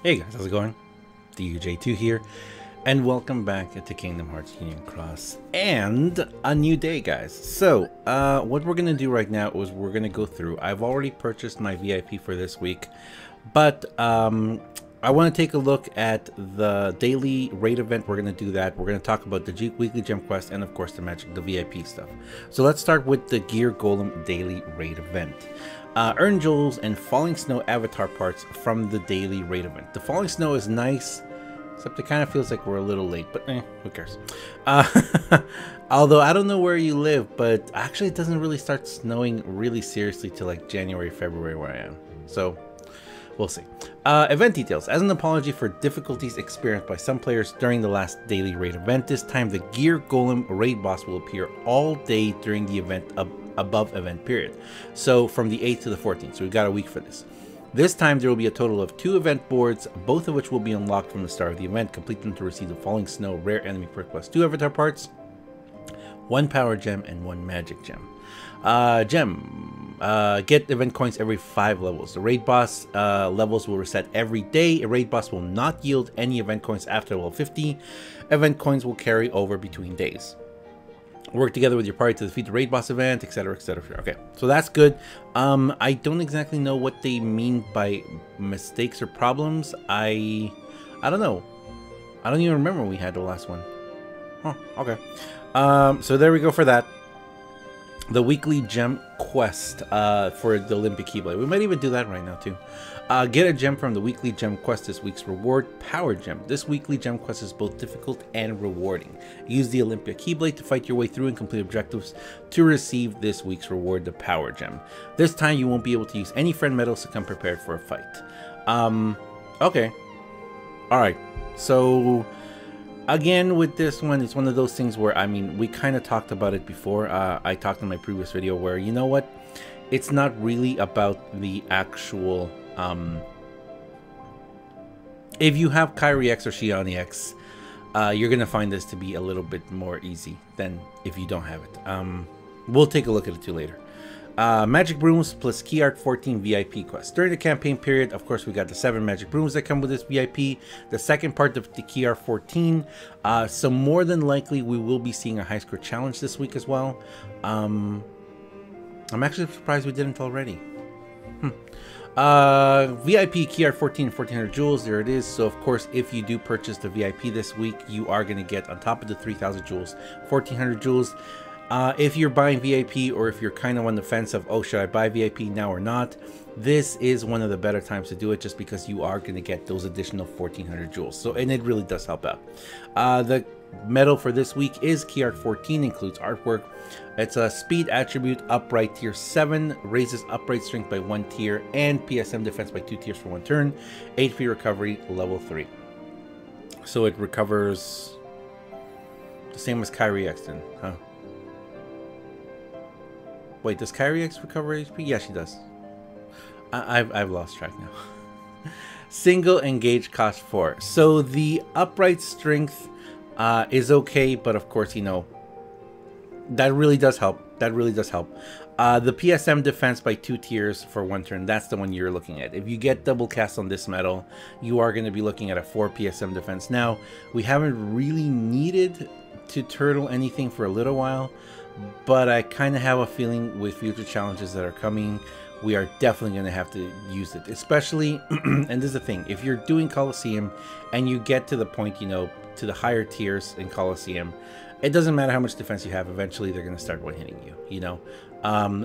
Hey guys, how's it going? DUJ2 here, and welcome back to Kingdom Hearts Union Cross and a new day, guys. So, what we're gonna do right now is we're gonna go through. I've already purchased my VIP for this week, but I want to take a look at the daily raid event. We're gonna do that. We're gonna talk about the weekly gem quest and, of course, the VIP stuff. So let's start with the Gear Golem daily raid event. Earn jewels and falling snow avatar parts from the daily raid event. The falling snow is nice, except it kind of feels like we're a little late, but who cares? Although I don't know where you live, but actually it doesn't really start snowing really seriously till like January, February where I am. So we'll see. Event details. As an apology for difficulties experienced by some players during the last daily raid event, this time the Gear Golem raid boss will appear all day during the event above event period. So from the 8th to the 14th. So we've got a week for this. This time there will be a total of 2 event boards, both of which will be unlocked from the start of the event. Complete them to receive the Falling Snow rare enemy perk plus 2 avatar parts, 1 power gem, and 1 magic gem. Get event coins every 5 levels. The raid boss levels will reset every day. A raid boss will not yield any event coins after level 50. Event coins will carry over between days. Work together with your party to defeat the raid boss event, etc, etc. Okay, so that's good. I don't exactly know what they mean by mistakes or problems. I don't know. I don't even remember when we had the last one. Oh, okay. So there we go for that. The weekly gem quest for the Olympic Keyblade. We might even do that right now too. Get a gem from the weekly gem quest this week's reward, Power Gem. This weekly gem quest is both difficult and rewarding. Use the Olympia Keyblade to fight your way through and complete objectives to receive this week's reward, the Power Gem. This time you won't be able to use any friend medals to come prepared for a fight. Okay. Alright, so again, with this one, it's one of those things where, I mean, we kind of talked about it before. I talked in my previous video where, you know what? It's not really about the actual, if you have Kairi X or Shioni X, you're going to find this to be a little bit more easy than if you don't have it. We'll take a look at it too later. Magic Brooms plus Key Art 14 VIP quest. During the campaign period, of course, we got the 7 Magic Brooms that come with this VIP. The second part of the Key Art 14. So more than likely, we will be seeing a high score challenge this week as well. I'm actually surprised we didn't already. VIP Key Art 14 1400 jewels. There it is. So of course, if you do purchase the VIP this week, you are going to get, on top of the 3000 jewels, 1400 jewels. If you're buying VIP, or if you're kind of on the fence of, oh, should I buy VIP now or not, this is one of the better times to do it, just because you are going to get those additional 1400 jewels. So, and it really does help out. The medal for this week is Key Art 14, includes artwork. It's a speed attribute, upright tier 7, raises upright strength by 1 tier, and PSM defense by 2 tiers for 1 turn. HP recovery level 3. So it recovers the same as Kairi X then, huh? Wait, does Kairi X recover HP? Yeah, she does. I've lost track now. Single engage cost 4. So the upright strength is okay, but of course, you know, that really does help. That really does help. The PSM defense by 2 tiers for 1 turn, that's the one you're looking at. If you get double cast on this medal, you are going to be looking at a 4 PSM defense. Now, we haven't really needed to turtle anything for a little while, but I kind of have a feeling with future challenges that are coming, we are definitely going to have to use it. Especially, and this is the thing, if you're doing Colosseum and you get to the point, you know, to the higher tiers in Colosseum, it doesn't matter how much defense you have, eventually they're going to start one-hitting you, you know.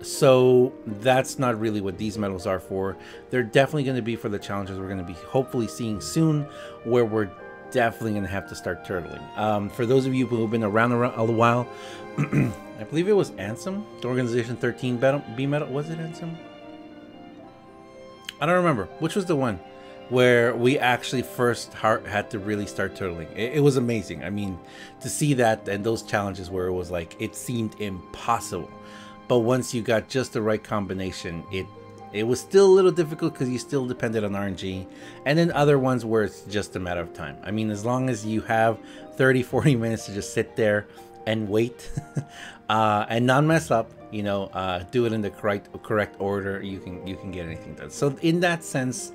So that's not really what these medals are for. They're definitely going to be for the challenges we're going to be hopefully seeing soon, where we're definitely going to have to start turtling. For those of you who have been around a while, I believe it was Ansem, the Organization 13 B medal. Was it Ansem? I don't remember. Which was the one where we actually first had to really start turtling? It was amazing. I mean, to see that and those challenges where it was like, it seemed impossible. But once you got just the right combination, it was still a little difficult because you still depended on RNG. And then other ones where it's just a matter of time. I mean, as long as you have 30-40 minutes to just sit there and wait and not mess up, you know, do it in the correct order, you can get anything done. So in that sense,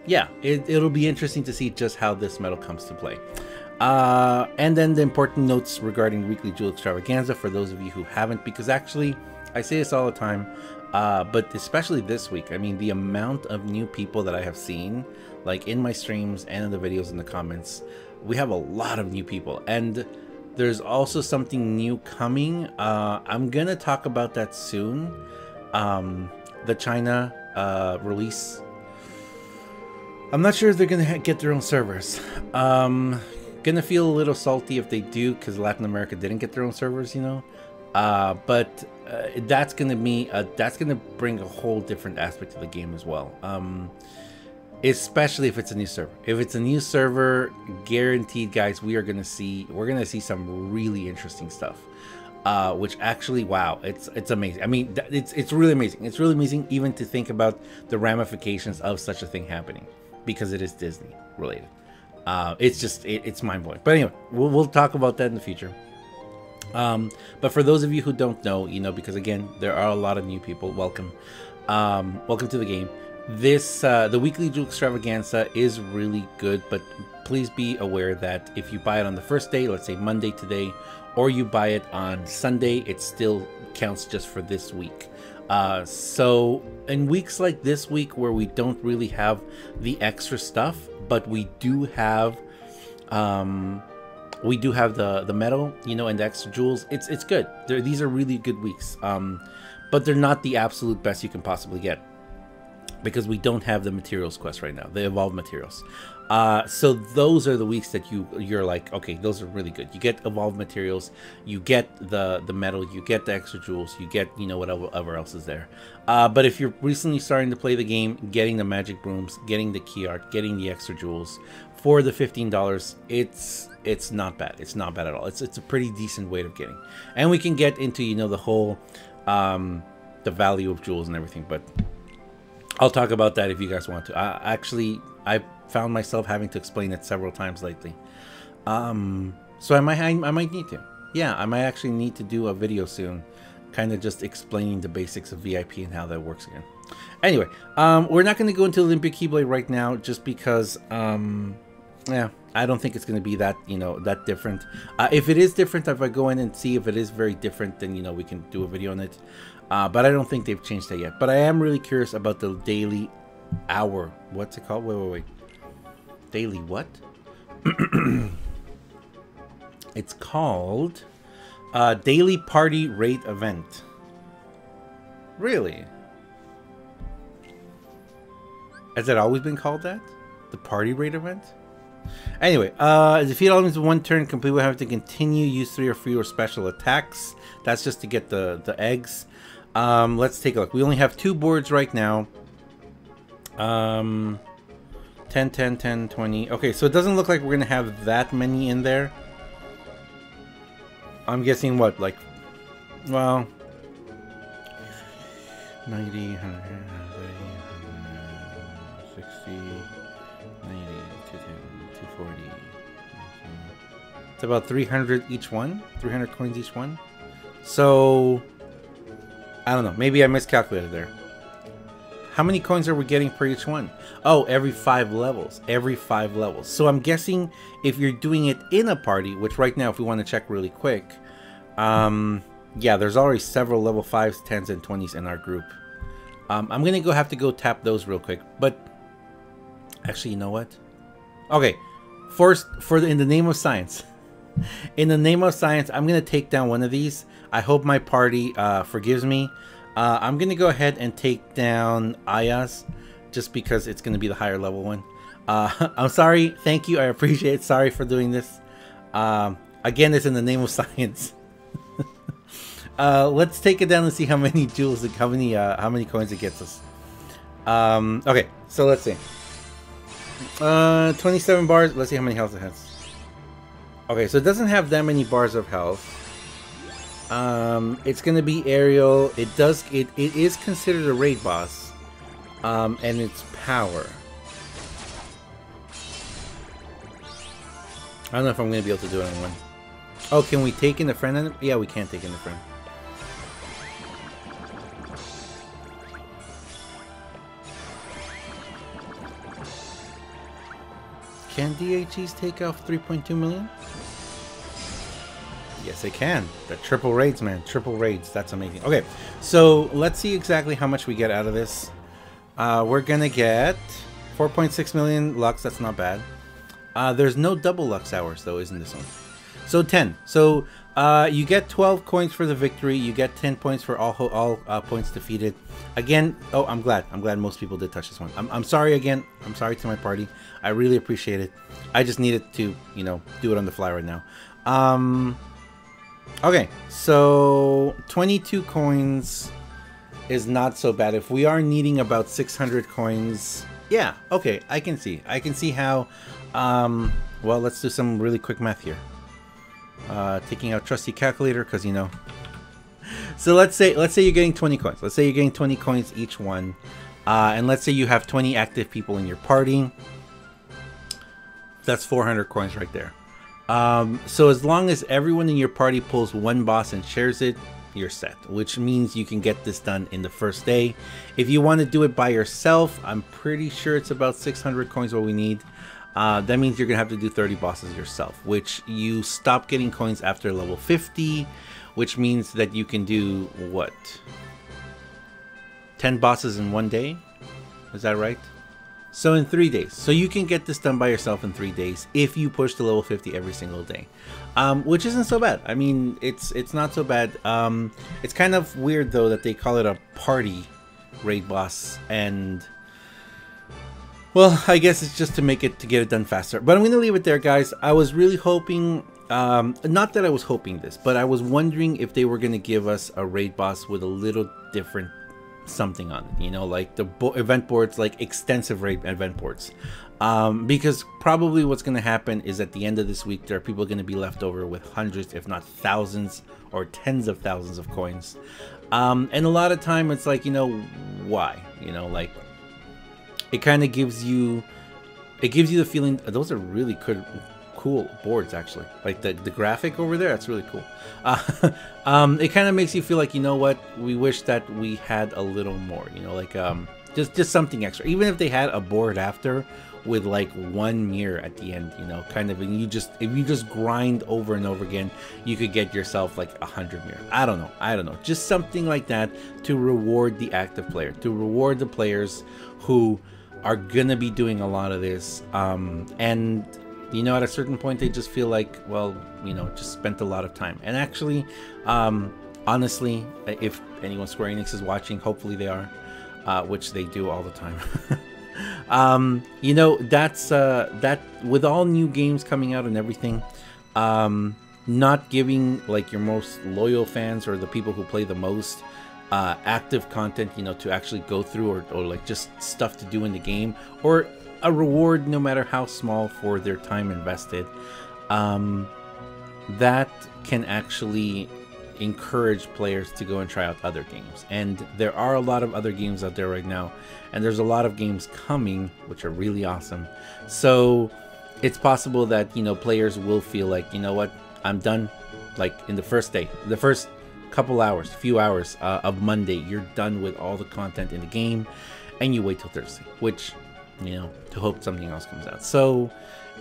yeah, it'll be interesting to see just how this medal comes to play. And then the important notes regarding Weekly Jewel Extravaganza for those of you who haven't, because actually, I say this all the time, but especially this week, I mean, the amount of new people that I have seen, like in my streams and in the videos in the comments, we have a lot of new people, and there's also something new coming. I'm gonna talk about that soon. The China release. I'm not sure if they're gonna get their own servers. Gonna feel a little salty if they do, because Latin America didn't get their own servers, you know. But that's gonna bring a whole different aspect to the game as well. Especially if it's a new server. If it's a new server, guaranteed, guys, we're gonna see some really interesting stuff. Which actually, wow, it's amazing. I mean, it's really amazing. It's really amazing even to think about the ramifications of such a thing happening, because it is Disney related. It's mind-blowing. But anyway, we'll talk about that in the future. But for those of you who don't know, you know, because again, there are a lot of new people. Welcome to the game. This the Weekly Jewel Extravaganza is really good, but please be aware that if you buy it on the first day, let's say Monday today, or you buy it on Sunday, it still counts just for this week. So in weeks like this week where we don't really have the extra stuff, but we do have the medal, you know, and the extra jewels, it's good. These are really good weeks, but they're not the absolute best you can possibly get, because we don't have the materials quest right now, the evolved materials. So those are the weeks that you're like, okay, those are really good. You get evolved materials, you get the medal, you get the extra jewels, you get, you know, whatever else is there. But if you're recently starting to play the game, getting the magic brooms, getting the key art, getting the extra jewels for the $15, it's not bad. It's not bad at all. It's a pretty decent way of getting. And we can get into, you know, the whole the value of jewels and everything, but I'll talk about that if you guys want to. I found myself having to explain it several times lately. So I might need to. Yeah, I might actually need to do a video soon, kind of just explaining the basics of VIP and how that works again. Anyway, we're not going to go into Olympic Keyblade right now, just because, yeah, I don't think it's going to be that, you know, that different. If it is different, if I go in and see if it is very different, then, you know, we can do a video on it. But I don't think they've changed that yet. But I am really curious about the daily hour. What's it called? Wait. Daily what? It's called Daily Party Rate Event. Really? Has it always been called that? The Party Rate Event? Anyway, defeat all enemies in one turn. Complete will have to continue. Use 3 or fewer special attacks. That's just to get the eggs. Let's take a look. We only have 2 boards right now. 10, 10, 10, 20. Okay, so it doesn't look like we're gonna have that many in there. I'm guessing what, like, well, 90, 100, 60, 90, 240. It's about 300 each one. 300 coins each one. So I don't know. Maybe I miscalculated there. How many coins are we getting per each one? Oh, every 5 levels. Every 5 levels. So I'm guessing if you're doing it in a party, which right now, if we want to check really quick, yeah, there's already several level 5s, 10s, and 20s in our group. I'm going to have to go tap those real quick. But actually, you know what? Okay, first, in the name of science. In the name of science, I'm going to take down one of these. I hope my party forgives me. I'm going to go ahead and take down Ayaz, just because it's going to be the higher level one. I'm sorry. Thank you. I appreciate it. Sorry for doing this. Again, it's in the name of science. Let's take it down and see how many jewels, how many coins it gets us. Okay, so let's see. 27 bars. Let's see how many health it has. Okay, so it doesn't have that many bars of health. It's gonna be aerial. It is considered a raid boss. And it's power. I don't know if I'm gonna be able to do it in one. Oh, can we take in the friend? Yeah, we can take in the friend. Can DHEs take off 3.2 million? Yes, they can. The triple raids, man. Triple raids. That's amazing. Okay, so let's see exactly how much we get out of this. We're gonna get 4.6 million Lux. That's not bad. There's no double Lux hours, though, isn't this one? So 10. So you get 12 coins for the victory. You get 10 points for all points defeated. Again, oh, I'm glad most people did touch this one. I'm sorry again. I'm sorry to my party. I really appreciate it. I just needed to, you know, do it on the fly right now. Okay, so 22 coins is not so bad. If we are needing about 600 coins, yeah, okay, I can see how, well, let's do some really quick math here. Taking out trusty calculator, because, you know. So let's say you're getting 20 coins. Let's say you're getting 20 coins each one. And let's say you have 20 active people in your party. That's 400 coins right there. So as long as everyone in your party pulls one boss and shares it, you're set, which means you can get this done in the first day. If you want to do it by yourself, I'm pretty sure it's about 600 coins what we need. That means you're gonna have to do 30 bosses yourself, which you stop getting coins after level 50, which means that you can do what, 10 bosses in one day? Is that right? So in 3 days. So you can get this done by yourself in 3 days if you push to level 50 every single day, which isn't so bad. I mean, it's not so bad. It's kind of weird though that they call it a party raid boss, and well, I guess it's just to get it done faster. But I'm gonna leave it there, guys. I was really hoping, not that I was hoping this, but I was wondering if they were gonna give us a raid boss with a little different something on it, you know, like the event boards, like extensive raid event boards, because probably what's going to happen is at the end of this week there are people going to be left over with hundreds, if not thousands or tens of thousands of coins, and a lot of time it's like, you know, why, you know, like it kind of gives you the feeling those are really cool boards, actually. Like the graphic over there, that's really cool. It kind of makes you feel like, you know what, we wish that we had a little more, you know, like just something extra. Even if they had a board after with like one mirror at the end, you know, kind of, and if you just grind over and over again, you could get yourself like 100 mirror. I don't know, just something like that to reward the active player, to reward the players who are gonna be doing a lot of this, and you know, at a certain point they just feel like, well, you know, just spent a lot of time. And actually, honestly, if anyone Square Enix is watching, hopefully they are, which they do all the time. You know, that's that with all new games coming out and everything, not giving like your most loyal fans or the people who play the most active content, you know, to actually go through, or like just stuff to do in the game, or a reward no matter how small for their time invested, that can actually encourage players to go and try out other games. And there are a lot of other games out there right now, and there's a lot of games coming which are really awesome. So it's possible that, you know, players will feel like, you know what, I'm done. Like in the first day, the first few hours of Monday, you're done with all the content in the game, and you wait till Thursday, which, you know, to hope something else comes out. So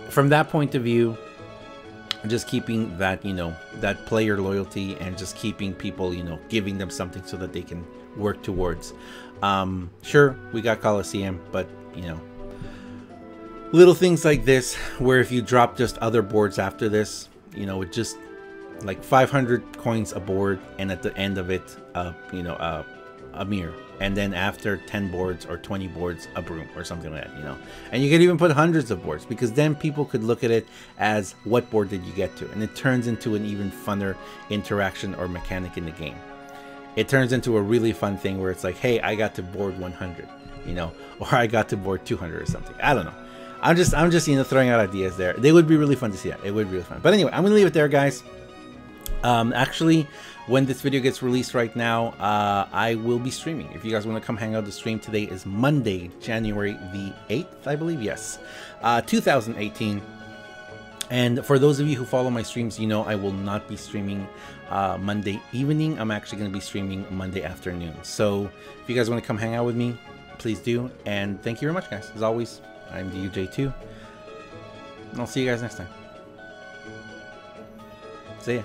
from that point of view, just keeping that, you know, that player loyalty, and just keeping people, you know, giving them something so that they can work towards. Sure, we got Coliseum, but, you know, little things like this, where if you drop just other boards after this, you know, it just like 500 coins a board, and at the end of it, you know, a mirror, and then after 10 boards or 20 boards, a broom or something like that, you know. And you could even put hundreds of boards, because then people could look at it as, what board did you get to? And it turns into an even funner interaction or mechanic in the game. It turns into a really fun thing where it's like, hey, I got to board 100, you know, or I got to board 200 or something. I don't know. I'm just you know, throwing out ideas there. They would be really fun to see that. It would be really fun. But anyway, I'm gonna leave it there, guys. Actually, when this video gets released right now, I will be streaming. If you guys want to come hang out, the stream today is Monday, January the 8th, I believe. Yes, 2018. And for those of you who follow my streams, you know I will not be streaming Monday evening. I'm actually going to be streaming Monday afternoon. So if you guys want to come hang out with me, please do. And thank you very much, guys. As always, I'm the UJ2. And I'll see you guys next time. See ya.